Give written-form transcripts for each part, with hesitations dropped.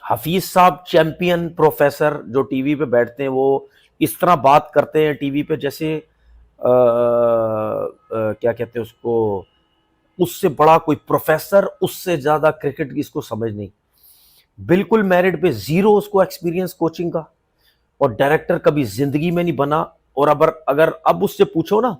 हफीज साहब champion professor जो TV पे बैठते हैं, वो इस तरह बात करते हैं टीवी पे जैसे क्या कहते हैं उसको, उससे बड़ा कोई प्रोफेसर, उससे ज्यादा क्रिकेट की इसको समझ नहीं। बिल्कुल मेरिट पे, जीरो उसको एक्सपीरियंस कोचिंग का, और डायरेक्टर कभी जिंदगी में नहीं बना। और अगर अब उससे पूछो ना,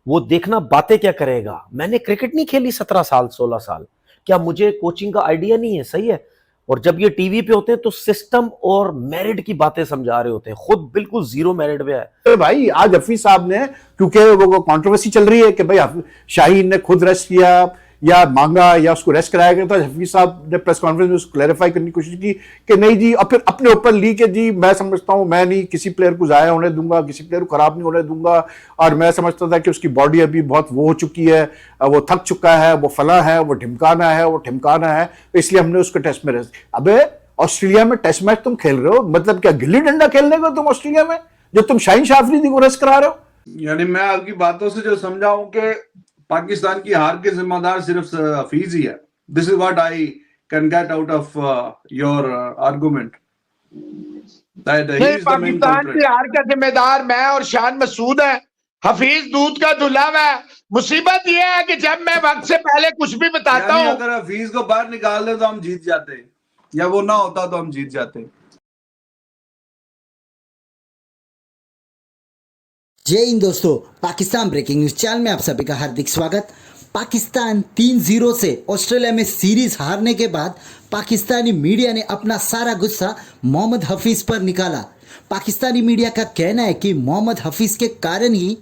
वो देखना बातें क्या करेगा। मैंने क्रिकेट नहीं खेली 17 साल 16 साल, क्या मुझे कोचिंग का आइडिया नहीं है? सही है। और जब ये टीवी पे होते हैं तो सिस्टम और मेरिट की बातें समझा रहे होते हैं, खुद बिल्कुल जीरो मेरिट पे है। तो भाई आज हफीज साहब ने, क्योंकि वो कंट्रोवर्सी चल रही है कि भाई शाहीन ने खुद रेस्ट किया या मांगा या उसको रेस्ट कराया गया, तो हफीज साहब ने प्रेस कॉन्फ्रेंस में उसको क्लैरिफाई करने की कोशिश की कि नहीं जी, और फिर अपने ऊपर ली कि जी मैं समझता हूं मैं नहीं किसी प्लेयर को जाया होने दूंगा, किसी प्लेयर को खराब नहीं होने दूंगा, और मैं समझता था कि उसकी बॉडी अभी बहुत वो हो चुकी है, वो थक चुका है, वो फला है, वो ढिमकाना है, तो इसलिए हमने उसको टेस्ट में रेस्ट। अबे ऑस्ट्रेलिया में टेस्ट मैच तुम खेल रहे हो, मतलब क्या गिल्ली डंडा खेलने को तुम ऑस्ट्रेलिया में, जो तुम शाहीन शाह अफरीदी को रेस्ट करा रहे हो? यानी मैं आपकी बातों से जो समझा हूं कि पाकिस्तान की हार के जिम्मेदार सिर्फ हफीज ही है। This is what I can get out of your argument. Pakistan की हार का जिम्मेदार मैं और शान मसूद है, हफीज दूध का धुला है। मुसीबत यह है कि जब मैं वक्त से पहले कुछ भी बताता हूं, अगर हफीज को बाहर निकाल दे तो हम जीत जाते, या वो ना होता तो हम जीत जाते। जय हिंद दोस्तों, पाकिस्तान ब्रेकिंग न्यूज चैनल में आप सभी का हार्दिक स्वागत। पाकिस्तान 3-0 से ऑस्ट्रेलिया में सीरीज हारने के बाद पाकिस्तानी मीडिया ने अपना सारा गुस्सा मोहम्मद हफीज पर निकाला। पाकिस्तानी मीडिया का कहना है कि मोहम्मद हफीज के कारण ही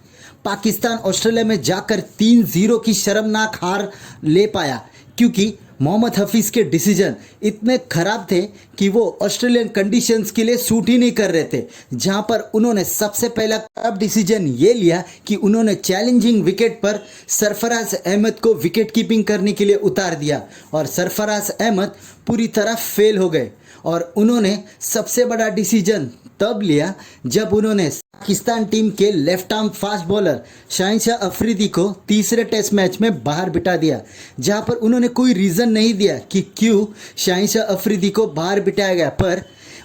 पाकिस्तान ऑस्ट्रेलिया में जाकर 3-0 की शर्मनाक हार ले पाया, क्योंकि मोहम्मद हफीज के डिसीजन इतने ख़राब थे कि वो ऑस्ट्रेलियन कंडीशंस के लिए सूट ही नहीं कर रहे थे। जहां पर उन्होंने सबसे पहला खराब डिसीजन ये लिया कि उन्होंने चैलेंजिंग विकेट पर सरफराज अहमद को विकेट कीपिंग करने के लिए उतार दिया, और सरफराज अहमद पूरी तरह फेल हो गए। और उन्होंने सबसे बड़ा डिसीजन तब लिया जब उन्होंने पाकिस्तान टीम के left arm fast bowler Shaheen Shah Afridi को तीसरे टेस्ट मैच में बाहर बिठा दिया, जहां पर उन्होंने कोई रीज़न नहीं दिया कि क्यों शाहीन शाह अफरीदी को बाहर बिठाया गया। पर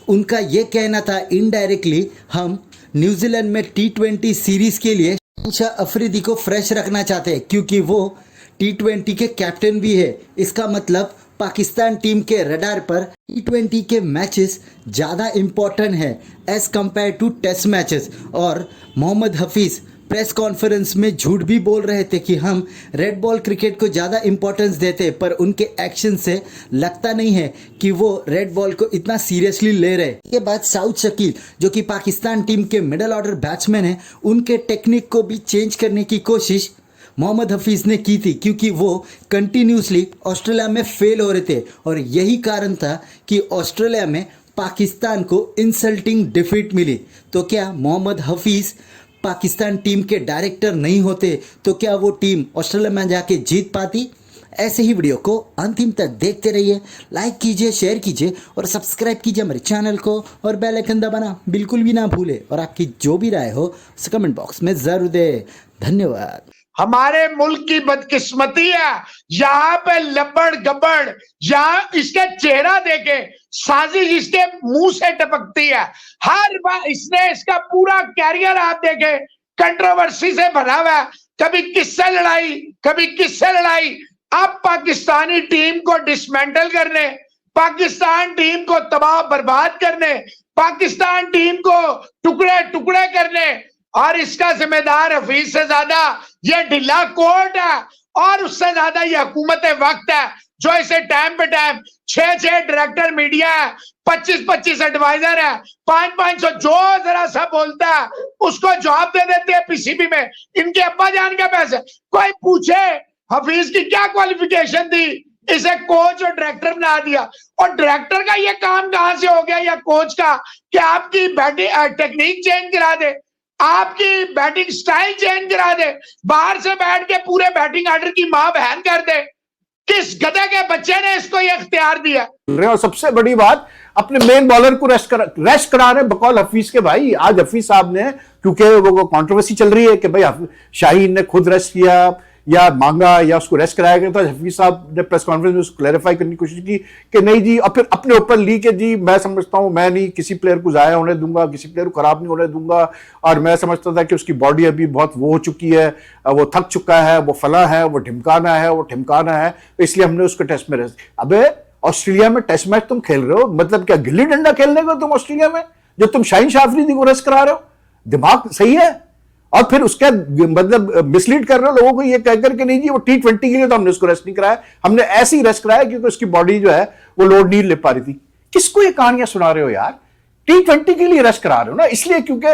उनका ये कहना था इनडायरेक्टली, हम न्यूजीलैंड में T20 सीरीज़ के लिए शाहीन शाह अफरीदी को फ्रेश रखना चाहते हैं, क्योंकि वो T20 के कैप्टन भी है। इसका मतलब पाकिस्तान टीम के रडार पर T20 के मैचेस ज़्यादा इम्पोर्टेंट है as compare to test matches. और मोहम्मद हफीज़ प्रेस कॉन्फ्रेंस में झूठ भी बोल रहे थे कि हम रेड बॉल क्रिकेट को ज़्यादा इम्पोर्टेंस देते, पर उनके एक्शन से लगता नहीं है कि वो रेड बॉल को इतना सीरियसली ले रहे। इसके बाद साउथ शकील, जो कि पाकिस्तान टीम के मिडल ऑर्डर बैट्समैन हैं, उनके टेक्निक को भी चेंज करने की कोशिश मोहम्मद हफीज़ ने की थी, क्योंकि वो कंटिन्यूसली ऑस्ट्रेलिया में फेल हो रहे थे। और यही कारण था कि ऑस्ट्रेलिया में पाकिस्तान को इंसल्टिंग डिफीट मिली। तो क्या मोहम्मद हफीज़ पाकिस्तान टीम के डायरेक्टर नहीं होते तो क्या वो टीम ऑस्ट्रेलिया में जाके जीत पाती? ऐसे ही वीडियो को अंतिम तक देखते रहिए, लाइक कीजिए, शेयर कीजिए और सब्सक्राइब कीजिए हमारे चैनल को, और बेल आइकन दबाना बिल्कुल भी ना भूले। और आपकी जो भी राय हो उसे कमेंट बॉक्स में ज़रूर दें। धन्यवाद। हमारे मुल्क की बदकिस्मती है, यहाँ पे लबड़ गबड़, यहाँ इसके चेहरा देखे साजिश इसके मुंह से टपकती है हर बार। इसने इसका पूरा कैरियर आप देखे कंट्रोवर्सी से भरा हुआ है, कभी किससे लड़ाई, कभी किससे लड़ाई। अब पाकिस्तानी टीम को डिसमेंटल करने, पाकिस्तान टीम को तबाह बर्बाद करने, पाकिस्तान टीम को टुकड़े टुकड़े करने, और इसका जिम्मेदार हफीज से ज्यादा ये ढिल्ला कोर्ट है, और उससे ज्यादा ये हुकूमत वक्त है जो इसे टाइम पे टाइम 6-6 डायरेक्टर मीडिया है, 25-25 एडवाइजर है, 500-500 जो जरा सा बोलता है उसको जवाब दे देते हैं पीसीबी में। इनके अब्बा जान का पैसा। कोई पूछे हफीज की क्या क्वालिफिकेशन थी, इसे कोच और डायरेक्टर बना दिया। और डायरेक्टर का ये काम कहां से हो गया, या कोच का, कि आपकी बैटिंग टेक्निक चेंज करा दे, आपकी बैटिंग स्टाइल चेंज करा दे, बाहर से बैठ के पूरे बैटिंग ऑर्डर की मां बहन कर दे। किस गधे के बच्चे ने इसको ये इख्तियार दिया? और सबसे बड़ी बात, अपने मेन बॉलर को रेस्ट करा रहे बकौल हफीज के। भाई आज हफीज साहब ने, क्योंकि वो कंट्रोवर्सी चल रही है कि भाई शाहीन ने खुद रेस्ट किया या मांगा या उसको रेस्ट कराया गया, तो हफीज साहब ने प्रेस कॉन्फ्रेंस में उसको क्लैरिफाई करने की कोशिश की कि नहीं जी, और फिर अपने ऊपर ली के जी मैं समझता हूं मैं नहीं किसी प्लेयर को जाया होने दूंगा, किसी प्लेयर को खराब नहीं होने दूंगा, और मैं समझता था कि उसकी बॉडी अभी बहुत वो हो चुकी है, वो थक चुका है, वो फला है, वो ढिमकाना है, तो इसलिए हमने उसको टेस्ट में रेस्ट। अबे ऑस्ट्रेलिया में टेस्ट मैच तुम खेल रहे हो, मतलब क्या गिल्ली डंडा खेलने को तुम ऑस्ट्रेलिया में, जो तुम शाहीन शाह अफरीदी को रेस्ट करा रहे हो? दिमाग सही है? और फिर उसका मतलब मिसलीड कर रहे हो लोगों को ये कहकर के नहीं जी वो T20 के लिए तो हमने उसको रेस्ट नहीं कराया, हमने ऐसे ही रेस्ट कराया क्योंकि उसकी बॉडी जो है वो लोड नहीं ले पा रही थी। किसको ये कहानियां सुना रहे हो यार? T20 के लिए रेस्ट करा रहे हो ना, इसलिए क्योंकि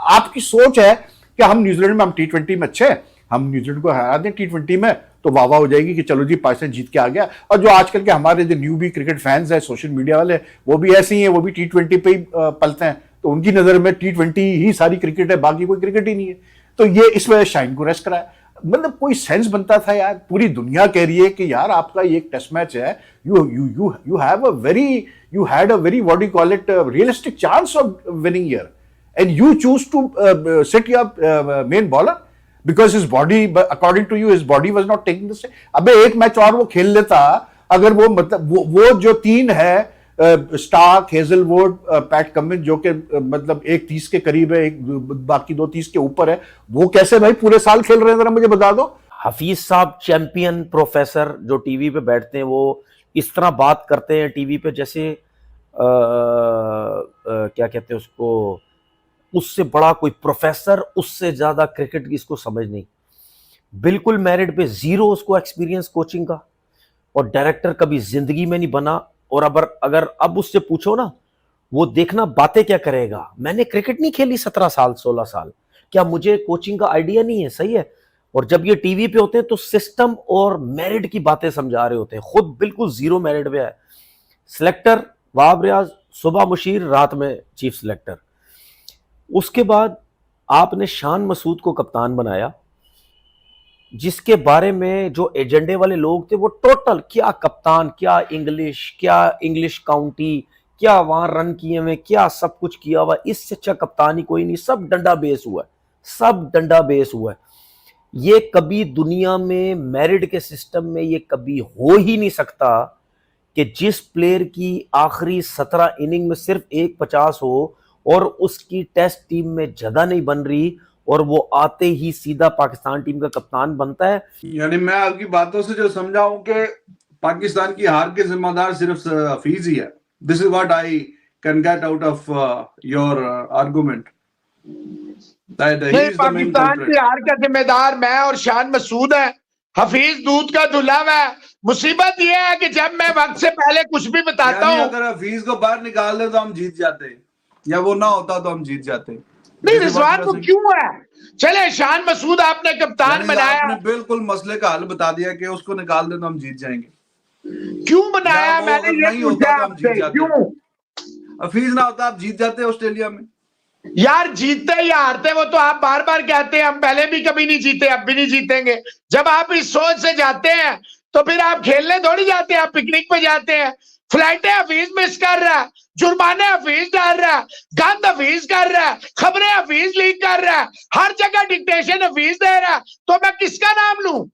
आपकी सोच है कि हम न्यूजीलैंड में, हम T20 में अच्छे हैं, हम न्यूजीलैंड को हरा दें T20 में तो वाह वाह हो जाएगी कि चलो जी पाकिस्तान जीत के आ गया। और जो आजकल के हमारे जो न्यूबी क्रिकेट फैंस हैं, सोशल मीडिया वाले, वो भी ऐसे ही हैं, वो भी T20 पे ही पलते हैं, तो उनकी नजर में T20 ही सारी क्रिकेट है, बाकी कोई क्रिकेट ही नहीं है। तो ये इस वजह शाहीन को रेस्ट कराया, मतलब कोई सेंस बनता था यार? पूरी दुनिया कह रही है कि यार आपका ये एक टेस्ट मैच है, you had a very what do call it realistic chance of winning here, and you choose to sit your main bowler because his body, according to you, his body was not taking this. अबे एक match और वो खेल लेता अगर वो, मतलब वो जो तीन है स्टार्क, हेजलवुड, पैट कमिंस, जो कि मतलब 130 के करीब है, एक बाकी 230 के ऊपर है, वो कैसे भाई पूरे साल खेल रहे हैं, जरा मुझे बता दो। हफीज साहब चैंपियन प्रोफेसर जो टीवी पे बैठते हैं, वो इस तरह बात करते हैं टीवी पे जैसे क्या कहते हैं उसको, उससे बड़ा कोई प्रोफेसर, उससे ज्यादा क्रिकेट की इसको समझ नहीं। बिल्कुल मेरिट पे, जीरो उसको एक्सपीरियंस कोचिंग का, और डायरेक्टर कभी जिंदगी में नहीं बना। और अगर अब उससे पूछो ना, वो देखना बातें क्या करेगा। मैंने क्रिकेट नहीं खेली 17 साल 16 साल, क्या मुझे कोचिंग का आइडिया नहीं है? सही है। और जब ये टीवी पे होते हैं तो सिस्टम और मेरिट की बातें समझा रहे होते हैं, खुद बिल्कुल जीरो मेरिट पे है। सिलेक्टर वाब रियाज, सुबह मुशीर, रात में चीफ सिलेक्टर। उसके बाद आपने शान मसूद को कप्तान बनाया, जिसके बारे में जो एजेंडे वाले लोग थे वो टोटल, क्या कप्तान, क्या इंग्लिश काउंटी, क्या वहां रन किए हुए, क्या सब कुछ किया हुआ, इससे अच्छा कप्तान ही कोई नहीं। सब डंडा बेस हुआ है, सब डंडा बेस हुआ है। ये कभी दुनिया में मेरिट के सिस्टम में ये कभी हो ही नहीं सकता कि जिस प्लेयर की आखिरी 17 इनिंग में सिर्फ 150 हो और उसकी टेस्ट टीम में जगह नहीं बन रही और वो आते ही सीधा पाकिस्तान टीम का कप्तान बनता है। यानी मैं आपकी बातों से जो समझा हूं कि पाकिस्तान की हार के जिम्मेदार सिर्फ हफीज ही है। This is what I can get out of your argument. Pakistan की हार का जिम्मेदार मैं और शान मसूद है, हफीज दूध का धुलावा है। मुसीबत यह है कि जब मैं वक्त से पहले कुछ भी बताता हूँ, अगर हफीज को बाहर निकाल दे तो हम जीत जाते, या वो ना होता तो हम जीत जाते। नहीं, रिजवान को क्यों है? चले शान मसूद आपने कप्तान बनाया, आपने बिल्कुल मसले का हल बता दिया कि उसको निकाल दे तो हम जीत जाएंगे। क्यों बनाया? मैंने ये पूछा आपसे, क्यों? हफीज ना होता आप जीत जाते ऑस्ट्रेलिया में। यार जीतते या हारते वो तो आप बार बार कहते हैं, हम पहले भी कभी नहीं जीते, अब भी नहीं जीतेंगे। जब आप इस सोच से जाते हैं तो फिर आप खेलने थोड़ी जाते हैं, आप पिकनिक पे जाते हैं। फ्लाइटें हफीज मिस कर रहा है, जुर्माने हफीज डाल रहा है, गंद हफीज कर रहा है, खबरें हफीज लीक कर रहा है, हर जगह डिक्टेशन हफीज दे रहा है, तो मैं किसका नाम लूं?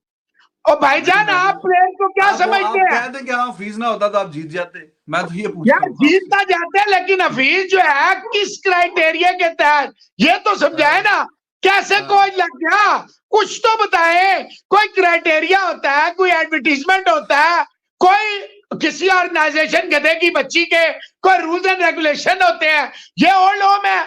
और भाईजान आप प्लेयर को क्या समझते हैं? कहते कि हाँ हफीज ना होता तो आप जीत जाते। मैं तो ये यार जीतना जाते हैं, लेकिन हफीज जो है किस क्राइटेरिया के तहत, ये तो समझाए ना। कैसे कोच लग गया, कुछ तो बताए। कोई क्राइटेरिया होता है, कोई एडवर्टीजमेंट होता है, कोई किसी ऑर्गेनाइजेशन गधे की बच्ची के कोई रूल्स एंड रेगुलेशन होते हैं। ये ओल्ड होम है,